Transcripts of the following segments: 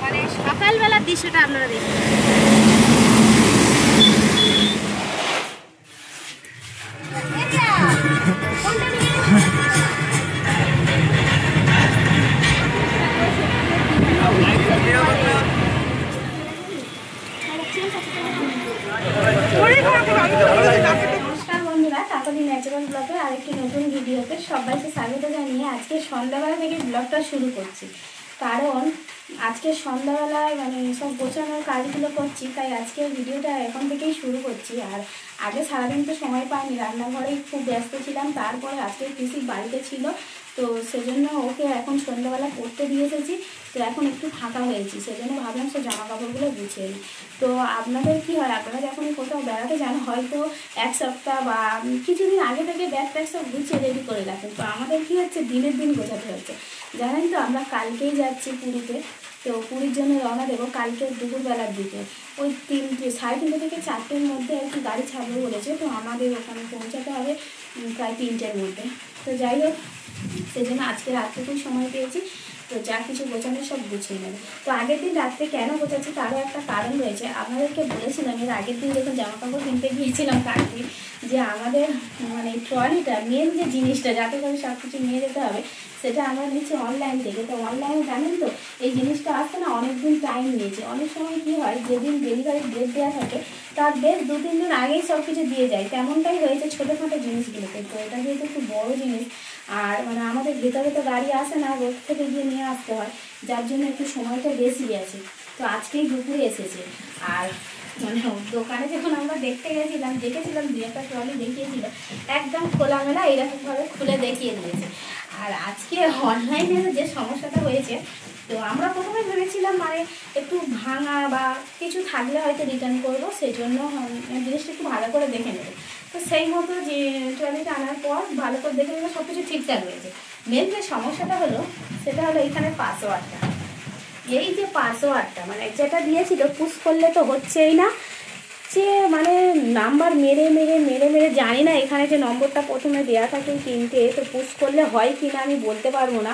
মানে সকালবেলার দৃশ্যটা আপনারা দেখুন। নমস্কার বন্ধুরা, কাকলি ন্যাচারাল ব্লগে আরেকটি নতুন ভিডিওতে সবাইকে স্বাগত জানিয়ে আজকে সন্ধ্যাবেলা থেকে ব্লগটা শুরু করছি। কারণ আজকে সন্ধ্যাবেলায় মানে সব গোছানোর কাজগুলো করছি, তাই আজকে ভিডিওটা এখন থেকেই শুরু করছি। আর আগে সারাদিন তো সময় পাইনি, রান্নাঘরেই খুব ব্যস্ত ছিলাম। তারপরে আজকে পিসি বাড়িতে ছিল, তো সেজন্য ওকে এখন সন্ধ্যাবেলা পড়তে দিয়ে এসেছি। তো এখন একটু ফাঁকা হয়েছি, সেজন্য ভাবলাম সব জামা কাপড়গুলো গুছিয়ে নিই। তো আপনাদের কি হয়, আপনারা যখন কোথাও বেড়াতে যান হয়তো এক সপ্তাহ বা কিছুদিন আগে থেকে ব্যাগ ট্যাগ সব গুছিয়ে রেডি করে রাখেন। তো আমাদের কি হচ্ছে, দিনের দিন গোছাতে হচ্ছে। জানেন তো, আমরা কালকেই যাচ্ছি পুরীতে। তো পুরীর জন্য রওনা দেবো কালকে দুপুরবেলার দিকে, ওই 3:30 থেকে 4টের মধ্যে আর কি গাড়ি ছাড়বে বলেছে। তো আমাদের ওখানে পৌঁছাতে হবে প্রায় 3টের মধ্যে। তো যাই হোক, সেজন্য আজকে রাত্রেতেই সময় পেয়েছি, তো যা কিছু গোছানো সব গুছিয়ে নেবে। তো আগের দিন রাত্রে কেন গোছাচ্ছি তারও একটা কারণ রয়েছে। আপনাদেরকে বলেছিলাম এর আগের দিন যখন জামা কাপড় কিনতে গিয়েছিলাম কালকে, যে আমাদের মানে ট্রলিটা মেন যে জিনিসটা যাতে করে সব কিছু নিয়ে যেতে হবে, সেটা আমরা নিচ্ছি অনলাইন থেকে। তো অনলাইনে জানেন তো এই জিনিসটা আসতে না অনেকদিন টাইম নিয়েছে। অনেক সময় কী হয়, যেদিন ডেলিভারি ডেট দেওয়া থাকে তার বেশ 2-3 দিন আগেই সব কিছু দিয়ে যায়। তেমনটাই হয়েছে ছোটোখাটো জিনিসগুলোতে। তো এটা যেহেতু খুব বড়ো জিনিস, আর মানে আমাদের ভেতরে তো গাড়ি আসে না, রোড থেকে গিয়ে নিয়ে আসতে হয়, যার জন্য একটু সময়টা বেশি আছে। তো আজকেই দুপুরে এসেছে। আর মানে দোকানে যখন আমরা দেখতে গেছিলাম, দেখেছিলাম 2-একটা ট্রলি দেখিয়েছিল, একদম খোলামেলা এরকমভাবে খুলে দেখিয়ে দিয়েছে। আর আজকে অনলাইনে যে সমস্যাটা হয়েছে, তো আমরা প্রথমে ভেবেছিলাম মানে একটু ভাঙা বা কিছু থাকলে হয়তো রিটার্ন করবো, সেই জন্য জিনিসটা একটু ভালো করে দেখে নেবো। তো সেই মতো যে ট্রলিটা আনার পর ভালো করে দেখে নেবো, সব কিছু ঠিকঠাক রয়েছে। মেন যে সমস্যাটা হলো সেটা হলো এইখানে পাসওয়ার্ডটা। এই যে পাসওয়ার্ডটা মানে যেটা দিয়েছিল, পুশ করলে তো হচ্ছেই না, যে মানে নাম্বার মেরে মেরে মেরে মেরে জানি না এখানে যে নম্বরটা প্রথমে দেওয়া থাকে 3টে, তো পুশ করলে হয় কি না আমি বলতে পারবো না।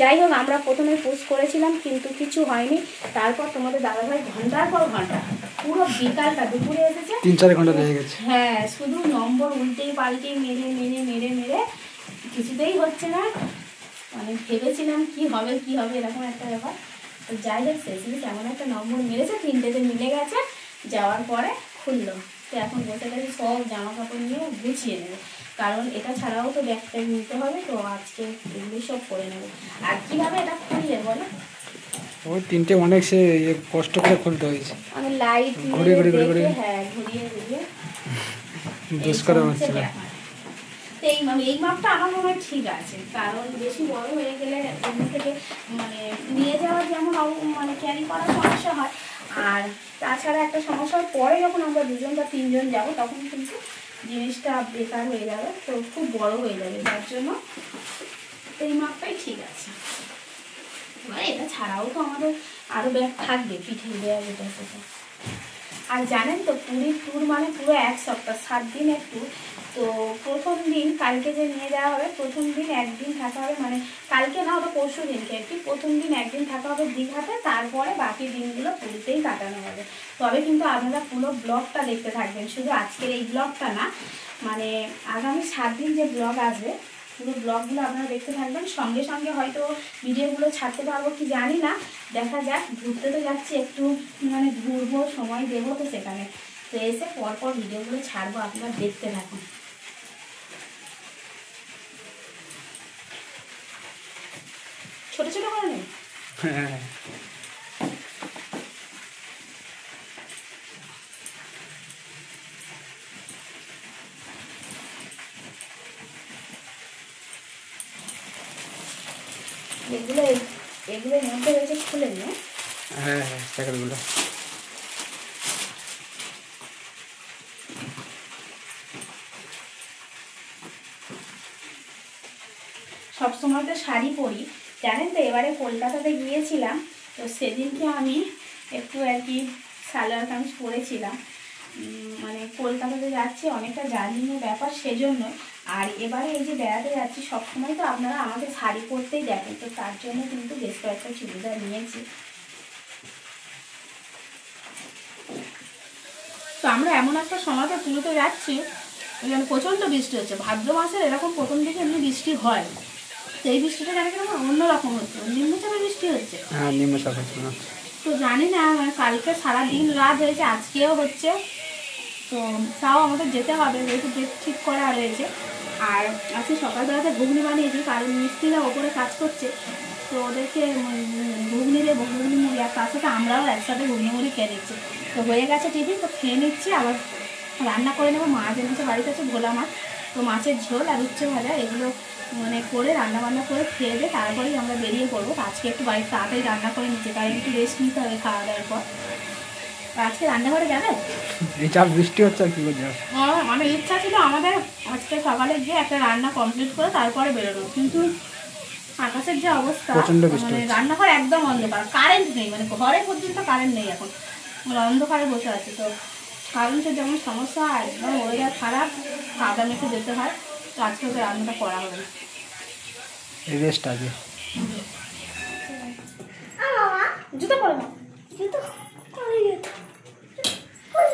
যাই হোক, আমরা প্রথমে পুশ করেছিলাম কিন্তু কিছু হয়নি। তারপর তোমাদের দাদাভাই ঘন্টার পর ঘন্টা, পুরো বিকালটা, দুপুরে এসেছে 3-4 ঘন্টা লেগে গেছে। হ্যাঁ, শুধু নম্বর উল্টেই পাল্টে মেরে মেরে মেরে মেরে কিছুতেই হচ্ছে না। মানে ভেবেছিলাম কি হবে কি হবে এরকম একটা ব্যাপার। তো যাই হোক, শেষে কেমন একটা নম্বর মেরেছে, 3টেতে মিলে গেছে। যাওয়ার পরে খুললো। তো এখন বসে গেছে সব জামা কাপড় নিয়ে গুছিয়ে নেবে, কারণ এটা ছাড়াও তো ব্যাগ ট্যাগ নিতে হবে। তো আজকে এগুলো সব করে নেবে। আর কীভাবে এটা খুললে বলো? ওই 3টে অনেক সে কষ্ট করে খুলতে হয়েছে, আমি লাইট ঘুরিয়ে ঘুরিয়ে ঘুরিয়ে, হ্যাঁ ঘুরিয়ে ঘুরিয়ে বেশ করে হচ্ছিল। এই মাপটা আমার মনে হয় ঠিক আছে, কারণ বেশি বড় হয়ে গেলে ওখান থেকে মানে নিয়ে যাওয়ার যেমন মানে ক্যারি করার সমস্যা হয়, আর তাছাড়া একটা সমস্যার পরে যখন আমরা 2জন বা 3জন যাব তখন কিন্তু জিনিসটা বেকার হয়ে যাবে, তো খুব বড় হয়ে যাবে। যার জন্য এই মাপটাই ঠিক আছে। মানে এটা ছাড়াও তো আমাদের আরও ব্যাগ থাকবে, পিঠের ব্যাগ এটা সেটা। আর জানেন তো, পুরীর ট্যুর মানে পুরো 1 সপ্তাহ, 7 দিনের ট্যুর। তো প্রথম দিন কালকে যে নিয়ে যাওয়া হবে, প্রথম দিন একদিন থাকা হবে, মানে কালকে না হলে পরশু দিনকে আর কি। প্রথম দিন একদিন থাকা হবে দীঘাতে, তারপরে বাকি দিনগুলো পুরীতেই কাটানো হবে। তবে কিন্তু আপনারা পুরো ব্লগটা দেখতে থাকবেন, শুধু আজকের এই ব্লগটা না, মানে আগামী 7 দিন যে ব্লগ আসবে পুরো ব্লগগুলো আপনারা দেখতে থাকবেন। সঙ্গে সঙ্গে হয়তো ভিডিওগুলো ছাড়তে পারবো কি জানি না, দেখা যাক। ঘুরতে তো যাচ্ছি, একটু মানে ঘুরবো, সময় দেবো তো সেখানে। তো এসে পরপর ভিডিওগুলো ছাড়বো, আপনারা দেখতে থাকুন। ছোট ছোট করে নেই। হ্যাঁ, এগুলোর মধ্যে রয়েছে, খুলে নিয়ে হ্যাঁ হ্যাঁ প্যাকেটগুলো। সবসময় তো শাড়ি পরি, জানেন তো। এবারে কলকাতাতে গিয়েছিলাম, তো সেদিনকে আমি একটু আর কি সালোয়ার কামিজ পরেছিলাম। মানে কলকাতাতে যাচ্ছি, অনেকটা জার্নিংয়ের ব্যাপার, সেজন্য। আর এবারে এই যে বেড়াতে যাচ্ছি, সবসময় তো আপনারা আমাকে শাড়ি পরতেই দেখেন, তো তার জন্য কিন্তু বেশ কয়েকটা চুড়িদার নিয়েছি। তো আমরা এমন একটা সময়তে পুরোতে যাচ্ছি এখানে প্রচণ্ড বৃষ্টি হচ্ছে। ভাদ্র মাসের এরকম প্রথম দিকে এমনি বৃষ্টি হয়, তো এই বৃষ্টিটা জানি কেন অন্যরকম হচ্ছে, নিম্নচাপের বৃষ্টি হচ্ছে। হ্যাঁ নিম্নচাপ হচ্ছে না, তো জানি না, মানে কালকে সারাদিন রাত হয়েছে, আজকেও হচ্ছে। তো তাও আমাদের যেতে হবে, যেহেতু ডেট ঠিক করা রয়েছে। আর আজকে সকালবেলাতে ঘুগনি বানিয়েছি, কারণ মিস্ত্রিরা ওপরে কাজ করছে, তো ওদেরকে ঘুগনি দেবো, ঘুগনি মুড়ি, আর তার সাথে আমরাও একসাথে ঘুগনি মুড়ি খেয়ে নিচ্ছি। তো হয়ে গেছে টিফিন, তো খেয়ে নিচ্ছি। আবার রান্না করে নেবো, মাছ এনেছে বাড়িতে, আছে ভোলা মাছ, তো মাছের ঝোল আর উচ্ছে ভাজা, এগুলো মানে করে রান্নাবান্না করে খেয়ে দিয়ে তারপরেই আমরা বেরিয়ে পড়বো। তো আজকে একটু বাড়িতে তাড়াতাড়ি রান্না করে নিচ্ছি, কারণ একটু রেস্ট নিতে হবে খাওয়া দাওয়ার পর। আজকে রান্নাঘরে যাবে? এই চাপ বৃষ্টি হচ্ছে আর কি করে যাবে। মানে ইচ্ছা ছিল আমাদের আজকে সকালে গিয়ে একটা রান্না কমপ্লিট করে তারপরে বেরোনো, কিন্তু আকাশের যে অবস্থা, মানে রান্নাঘর একদম অন্ধকার, কারেন্ট নেই, মানে ঘরে পর্যন্ত কারেন্ট নেই এখন, অন্ধকারে বসে আছে। তো কারেন্টের যেমন সমস্যা, একদম ওয়েদার খারাপ, কাদা মেখে যেতে হয়। তো আজকে ওদের রান্নাটা করা হবে না, রেস্ট আছে। জুতো পরে না,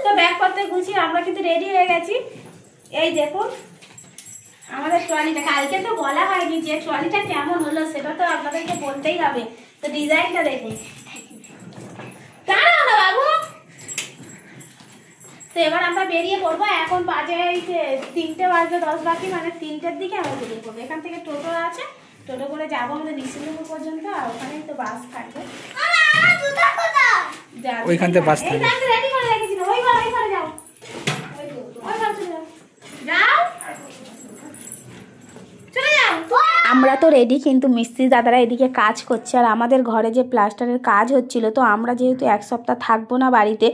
তো ব্যাগপত্র গুছিয়ে আমরা কিন্তু রেডি হয়ে গেছি। এই দেখুন আমাদের ট্রলিটা, কালকে তো বলা হয়নি যে ট্রলিটা কেমন হলো, সেটা তো আপনাদেরকে বলতেই হবে। তো ডিজাইনটা দেখুন, দাঁড়াও না বাবু। তো এবার আমরা বেরিয়ে পড়বো, এখন বাজে 3:10 বাকি, মানে 3টের দিকে আমরা বেরিয়ে পড়বো। এখান থেকে টোটো আছে, টোটো করে যাবো আমাদের নিশ্চিন্তপুর পর্যন্ত, আর ওখানেই তো বাস থাকবে। ওইখান থেকে বাস থাকবে। রেডি করে রেখেছি, ওই ঘরে যাও, ওই ঘরে চলে যাও, যাও চলে যাও। আমরা তো রেডি, কিন্তু মিস্ত্রি দাদারা এদিকে কাজ করছে, আর আমাদের ঘরে যে প্লাস্টারের কাজ হচ্ছিল, তো আমরা যেহেতু 1 সপ্তাহ থাকবো না বাড়িতে,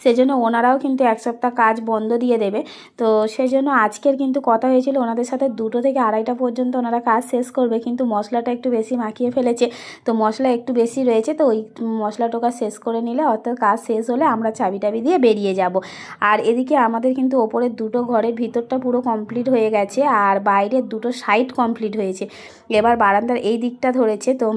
সেজন্য ওনারাও কিন্তু 1 সপ্তাহ কাজ বন্ধ দিয়ে দেবে। তো সেজন্য আজকের কিন্তু কথা হয়েছিল ওনাদের সাথে 2টো থেকে 2:30 পর্যন্ত ওনারা কাজ শেষ করবে, কিন্তু মশলাটা একটু বেশি মাখিয়ে ফেলেছে, তো মশলা একটু বেশি রয়েছে, তো ওই মশলা টোকা শেষ করে নিলে, অর্থাৎ কাজ শেষ হলে আমরা চাবি টাবি দিয়ে বেরিয়ে যাব। আর এদিকে আমাদের কিন্তু ওপরের 2টো ঘরের ভিতরটা পুরো কমপ্লিট হয়ে গেছে, আর বাইরের 2টো সাইড কমপ্লিট হয়েছে। এবার বারান্দার এই দিকটা ধরেছে, তো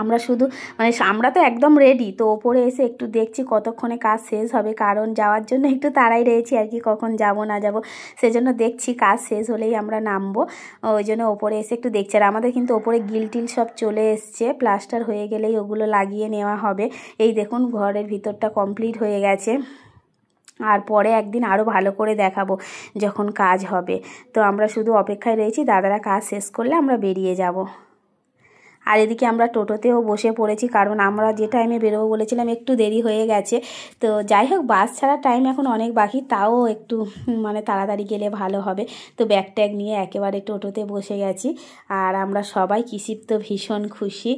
আমরা শুধু মানে আমরা তো একদম রেডি। তো ওপরে এসে একটু দেখছি কতক্ষণে কাজ শেষ হবে, কারণ যাওয়ার জন্য একটু তাড়াই রয়েছি আর কি, কখন যাব না যাব, সেজন্য দেখছি কাজ শেষ হলেই আমরা নামবো। ওই জন্য ওপরে এসে একটু দেখছি। আর আমাদের কিন্তু ওপরে গিল টিল সব চলে এসছে, প্লাস্টার হয়ে গেলেই ওগুলো লাগিয়ে নেওয়া হবে। এই দেখুন ঘরের ভিতরটা কমপ্লিট হয়ে গেছে, আর পরে একদিন আরও ভালো করে দেখাবো যখন কাজ হবে। তো আমরা শুধু অপেক্ষায় রয়েছি, দাদারা কাজ শেষ করলে আমরা বেরিয়ে যাব। আর এদিকে আমরা টোটোতেও বসে পড়েছি, কারণ আমরা যে টাইমে বেরোবো বলেছিলাম একটু দেরি হয়ে গেছে। তো যাই হোক, বাস ছাড়ার টাইম এখন অনেক বাকি, তাও একটু মানে তাড়াতাড়ি গেলে ভালো হবে। তো ব্যাগ ট্যাগ নিয়ে একেবারে টোটোতে বসে গেছি, আর আমরা সবাই কিসিপ্ত ভীষণ খুশি।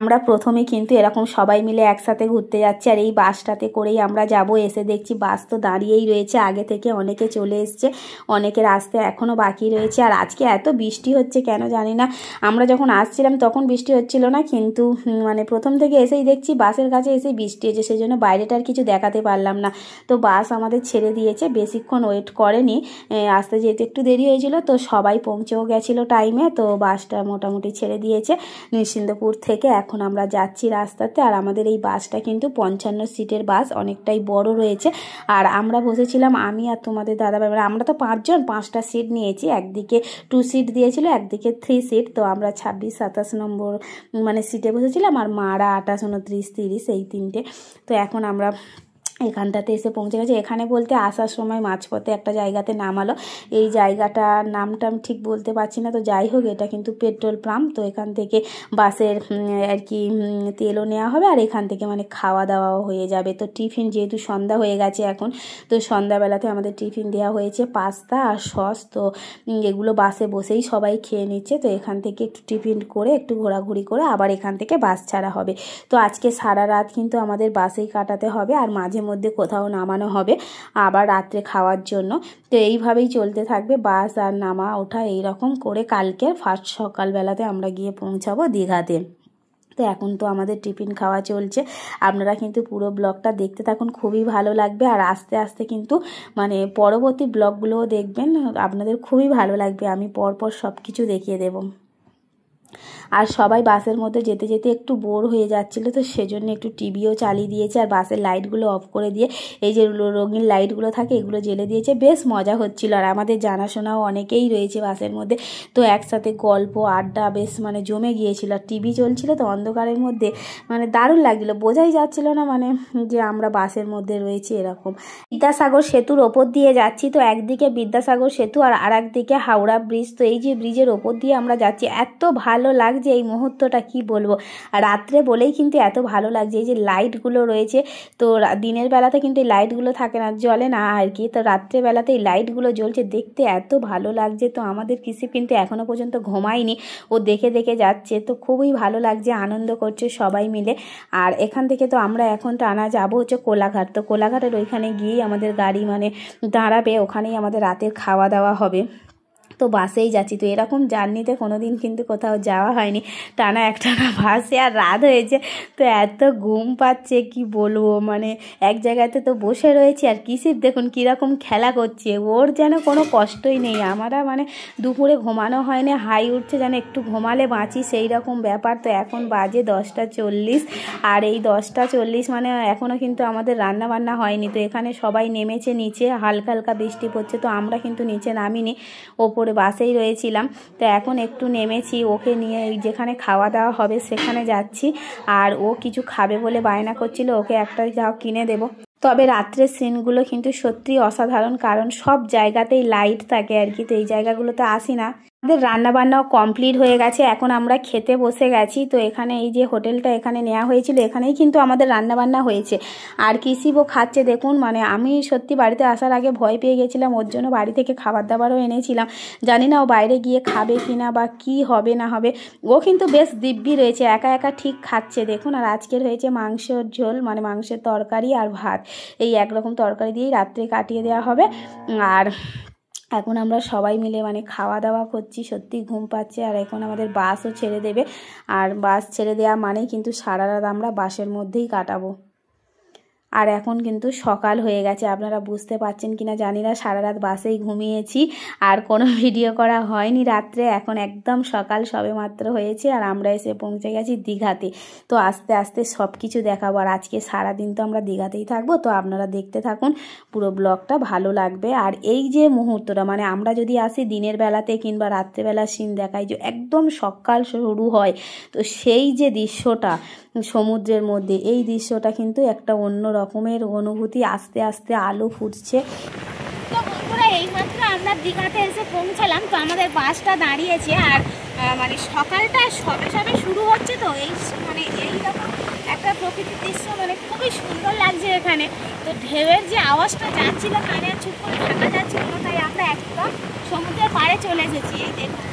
আমরা প্রথমে কিন্তু এরকম সবাই মিলে একসাথে ঘুরতে যাচ্ছি, আর এই বাসটাতে করেই আমরা যাব। এসে দেখছি বাস তো দাঁড়িয়েই রয়েছে, আগে থেকে অনেকে চলে এসছে, অনেকের আসতে এখনও বাকি রয়েছে। আর আজকে এত বৃষ্টি হচ্ছে কেন জানি না, আমরা যখন আসছিলাম তখন বৃষ্টি হচ্ছিল না, কিন্তু মানে প্রথম থেকে এসেই দেখছি বাসের কাছে এসেই বৃষ্টি হচ্ছে, সেই জন্য বাইরেটার কিছু দেখাতে পারলাম না। তো বাস আমাদের ছেড়ে দিয়েছে, বেশিক্ষণ ওয়েট করেনি, আসতে যেতে একটু দেরি হয়েছিল, তো সবাই পৌঁছেও গেছিলো টাইমে। তো বাসটা মোটামুটি ছেড়ে দিয়েছে নিশ্চিন্তপুর থেকে। এখন আমরা যাচ্ছি রাস্তাতে, আর আমাদের এই বাসটা কিন্তু 55 সিটের বাস, অনেকটাই বড় রয়েছে। আর আমরা বসেছিলাম আমি আর তোমাদের দাদাভাই, আমরা তো 5 জন, 5টা সিট নিয়েছি, একদিকে 2 সিট দিয়েছিল, একদিকে 3 সিট। তো আমরা 26-27 নম্বর মানে সিটে বসেছিলাম, আর মারা 28, 29, 30 এই 3টে। তো এখন আমরা এখানটাতে এসে পৌঁছে গেছে। এখানে বলতে আসার সময় মাঝপথে একটা জায়গাতে নামালো, এই জায়গাটার নামটা আমি ঠিক বলতে পারছি না। তো যাই হোক, এটা কিন্তু পেট্রোল পাম্প। তো এখান থেকে বাসের আর কি তেলও নেওয়া হবে, আর এখান থেকে মানে খাওয়া দাওয়াও হয়ে যাবে। তো টিফিন যেহেতু সন্ধ্যা হয়ে গেছে এখন, তো সন্ধ্যাবেলাতে আমাদের টিফিন দেওয়া হয়েছে পাস্তা আর সস। তো এগুলো বাসে বসেই সবাই খেয়ে নিচ্ছে। তো এখান থেকে একটু টিফিন করে একটু ঘোরাঘুরি করে আবার এখান থেকে বাস ছাড়া হবে। তো আজকে সারা রাত কিন্তু আমাদের বাসেই কাটাতে হবে, আর মাঝে মধ্যে কোথাও নামানো হবে আবার রাত্রে খাওয়ার জন্য। তো এইভাবেই চলতে থাকবে, বাস আর নামা ওঠা এইরকম করে। কালকে ফার্স্ট সকালবেলাতে আমরা গিয়ে পৌঁছাবো দীঘাতে। তো এখন তো আমাদের টিফিন খাওয়া চলছে, আপনারা কিন্তু পুরো ব্লগটা দেখতে থাকুন, খুবই ভালো লাগবে। আর আস্তে আস্তে কিন্তু মানে পরবর্তী ব্লগগুলোও দেখবেন, আপনাদের খুবই ভালো লাগবে, আমি পরপর সব কিছু দেখিয়ে দেব। আর সবাই বাসের মধ্যে যেতে যেতে একটু বোর হয়ে যাচ্ছিলো, তো সেজন্য একটু টিভিও চালিয়ে দিয়েছে আর বাসের লাইটগুলো অফ করে দিয়ে এই যে রঙিন লাইটগুলো থাকে এগুলো জ্বেলে দিয়েছে। বেশ মজা হচ্ছিল। আর আমাদের জানাশোনাও অনেকেই রয়েছে বাসের মধ্যে, তো একসাথে গল্প আড্ডা বেশ মানে জমে গিয়েছিল। আর টিভি চলছিল তো অন্ধকারের মধ্যে, মানে দারুণ লাগছিল, বোঝাই যাচ্ছিল না মানে যে আমরা বাসের মধ্যে রয়েছি এরকম। বিদ্যাসাগর সেতুর ওপর দিয়ে যাচ্ছি, তো একদিকে বিদ্যাসাগর সেতু আর একদিকে হাওড়া ব্রিজ। তো এই যে ব্রিজের ওপর দিয়ে আমরা যাচ্ছি, এত ভালো লাগছে এই মুহূর্তটা কি বলবো। আর রাত্রে বলেই কিন্তু এত ভালো লাগছে। এই যে লাইটগুলো রয়েছে, তো দিনের বেলাতে কিন্তু এই লাইটগুলো থাকে না, জ্বলে না আর কি, তো রাত্রেবেলাতে এই লাইটগুলো জ্বলছে, দেখতে এত ভালো লাগছে। তো আমাদের কৃষিপ কিন্তু এখনও পর্যন্ত ঘুমায়নি, ও দেখে দেখে যাচ্ছে, তো খুবই ভালো লাগছে, আনন্দ করছে সবাই মিলে। আর এখান থেকে তো আমরা এখন টানা যাবো হচ্ছে কোলাঘাট। তো কোলাঘাটের ওইখানে গিয়েই আমাদের গাড়ি মানে দাঁড়াবে, ওখানেই আমাদের রাতের খাওয়া দাওয়া হবে। তো বাসেই যাচ্ছি। তো এরকম জার্নিতে কোনো দিন কিন্তু কোথাও যাওয়া হয়নি, টানা একটানা বাসে। আর রাত হয়েছে, তো এত ঘুম পাচ্ছে কি বলবো, মানে এক জায়গাতে তো বসে রয়েছি। আর কৃষিপ দেখুন কীরকম খেলা করছে, ওর যেন কোনো কষ্টই নেই। আমরা মানে দুপুরে ঘুমানো হয়নি, হাই উঠছে যেন একটু ঘুমালে বাঁচি সেই রকম ব্যাপার। তো এখন বাজে 10:40, আর এই 10:40 মানে এখনও কিন্তু আমাদের রান্না বান্না হয়নি। তো এখানে সবাই নেমেছে নিচে, হালকা হালকা বৃষ্টি পড়ছে, তো আমরা কিন্তু নিচে নামিনি, ওপরে বাসেই রয়েছিলাম। তো এখন একটু নেমেছি, ওকে নিয়ে যেখানে খাওয়া দাওয়া হবে সেখানে যাচ্ছি। আর ও কিছু খাবে বলে বায়না করছিল, ওকে একটা যাও কিনে দেবো। তবে রাত্রের সিনগুলো কিন্তু সত্যি অসাধারণ, কারণ সব জায়গাতেই লাইট থাকে আর কি, তো এই জায়গাগুলোতে আসি না। আমাদের রান্নাবান্নাও কমপ্লিট হয়ে গেছে, এখন আমরা খেতে বসে গেছি। তো এখানে এই যে হোটেলটা এখানে নেওয়া হয়েছিল, এখানেই কিন্তু আমাদের রান্নাবান্না হয়েছে। আর কৃষিপও খাচ্ছে দেখুন, মানে আমি সত্যি বাড়িতে আসার আগে ভয় পেয়ে গেছিলাম, ওর জন্য বাড়ি থেকে খাবার দাবারও এনেছিলাম, জানি না ও বাইরে গিয়ে খাবে কি না বা কি হবে না হবে। ও কিন্তু বেশ দিব্যি রয়েছে, একা একা ঠিক খাচ্ছে দেখুন। আর আজকের হয়েছে মাংসের ঝোল, মানে মাংসের তরকারি আর ভাত, এই একরকম তরকারি দিয়েই রাত্রে কাটিয়ে দেওয়া হবে। আর এখন আমরা সবাই মিলে মানে খাওয়া দাওয়া করছি, সত্যি ঘুম পাচ্ছে। আর এখন আমাদের বাসও ছেড়ে দেবে, আর বাস ছেড়ে দেওয়া মানেই কিন্তু সারা রাত আমরা বাসের মধ্যেই কাটাবো। আর এখন কিন্তু সকাল হয়ে গেছে, আপনারা বুঝতে পারছেন কিনা জানি না, সারা রাত বাসেই ঘুমিয়েছি আর কোনো ভিডিও করা হয়নি রাত্রে। এখন একদম সকাল সবে মাত্র হয়েছে, আর আমরা এসে পৌঁছে গেছি দীঘাতে। তো আস্তে আস্তে সব কিছু দেখাবো। আর আজকে সারাদিন তো আমরা দীঘাতেই থাকবো, তো আপনারা দেখতে থাকুন, পুরো ব্লগটা ভালো লাগবে। আর এই যে মুহূর্তটা, মানে আমরা যদি আসি দিনের বেলাতে কিংবা রাত্রেবেলা সিন দেখাই, যে একদম সকাল শুরু হয়, তো সেই যে দৃশ্যটা সমুদ্রের মধ্যে, এই দৃশ্যটা কিন্তু একটা অন্য রকমের অনুভূতি। আস্তে আস্তে আলো ফুটছে। তো বন্ধুরা এইমাত্র আমরা দীঘাতে এসে পৌঁছালাম, তো আমাদের বাসটা দাঁড়িয়েছে। আর মানে সকালটা সবে সবে শুরু হচ্ছে, তো এই মানে এইরকম একটা প্রকৃতির দৃশ্য মানে খুবই সুন্দর লাগছে এখানে। তো ঢেউয়ের যে আওয়াজটা যাচ্ছিল কানে, চুপ করে থাকা যাচ্ছিল না, তাই আমরা একদম সমুদ্রের পাড়ে চলে এসেছি। এই দেখুন,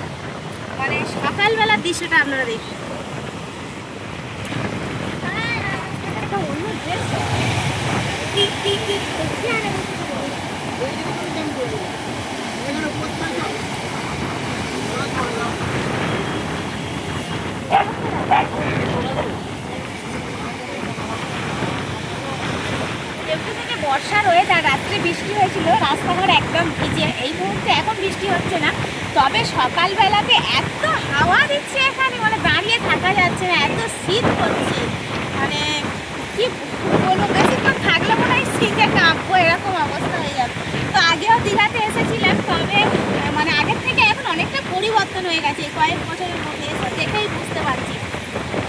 মানে সকালবেলার দৃশ্যটা আপনারা দেখুন। বর্ষা রয়েছে, আর রাত্রে বৃষ্টি হয়েছিল, রাস্তাঘাট একদম ভিজে। এই মুহূর্তে এখন বৃষ্টি হচ্ছে না, তবে সকালবেলাতে এত হাওয়া দিচ্ছে এখানে, মানে দাঁড়িয়ে থাকা যাচ্ছে না, এত শীত করছে, মানে কি বলবো, বেশিক্ষণ থাকলে মনে হয় শীতে কাঁপবো, এরকম অবস্থা হয়ে যাবে। তো আগেও দীঘাতে এসেছিলাম, তবে মানে আগের থেকে এখন অনেকটা পরিবর্তন হয়ে গেছে কয়েক বছরের মধ্যে, এসে দেখেই বুঝতে পারছি।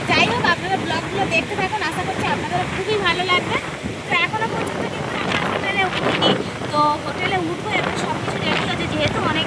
যাই হোক, আপনারা ব্লগগুলো দেখতে থাকুন, আশা করছি আপনাদের খুবই ভালো লাগবে। তো এখনো পর্যন্ত কিন্তু আমরা হোটেলে উঠিনি, তো হোটেলে উঠবো, এবং সব কিছু রেডি আছে, যেহেতু অনেক